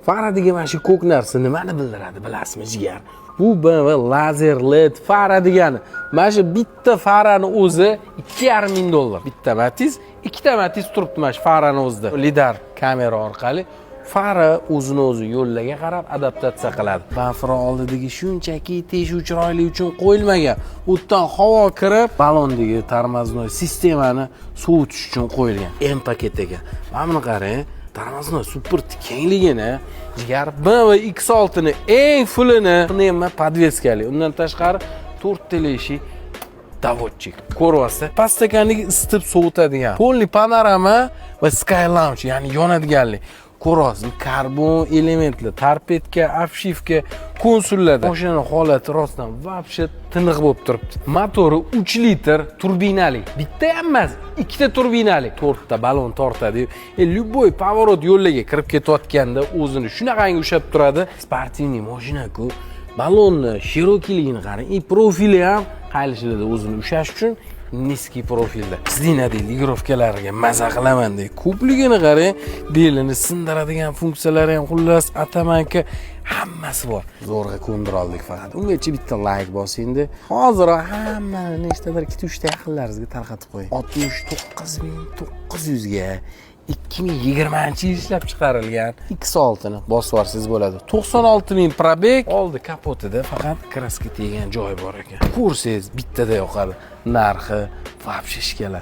Fara degan mana shu ko'k narsa nimani bildiradi bilasizmi jigar? Bu BMW lazer LED fara degani. Mana shu bitta farani o'zi 2,5 ming dollar. Bitta Matiz, ikkita Matiz turibdi mana shu farani o'zida. Lidar kamera orqali fara o'zini o'zi yo'llarga qarab adaptatsiya qiladi. Bafra oldidagi shunchaki teshuv chiroyli uchun qo'yilmagan. U yerdan havo kirib, balondagi tormoznoy sistemani sovutish uchun qo'yilgan. M paketiga. Mana buni qarang. Tormoznoy super kengligini, jigar BMW X6 ni eng fullini nima podveskali. Undan tashqari 4 teleshi davodchik. Ko'ryapsiz? Pastdagiga isitib sovutadigan. Polni panorama va Sky Lounge, ya'ni yonadiganlik. Ko'ryapsiz, karbon elementli, torpedka, obshivka, konsullarda. Mashinaning holati rostdan вообще tiniq bo'lib turibdi. Motori 3 litr turbinali. Bitta ham emas, ikkita turbinali. 4 ta balon tortadi. Любой поворот yo'llarga kirib ketayotganda o'zini shunaqangi ushab turadi. Sportivniy mashina-ku. Balonni shirokiyligini qarang, profili ham qayilishida o'zini ushash uchun niski profilda. Siznadek ligirovkalarga maza qilaman deb ko'pligini qarang, belini sindiradigan funksiyalari ham xullas atamanki hammasi bor. Zo'rg'a ko'ndira oldik faqat. Ungacha bitta like bosing-da. Hozir hammani nechtadir 2-3 ta yaqinlaringizga tarqatib qo'ying. 69900 ga 2020-yil ishlab chiqarilgan X6 ni bosib yuborsangiz bo'ladi. 96000 probeg, oldi kapotida faqat kraska tegan joyi bor ekan. Ko'rsangiz bittada yoqadi. Narxi вообще shikala.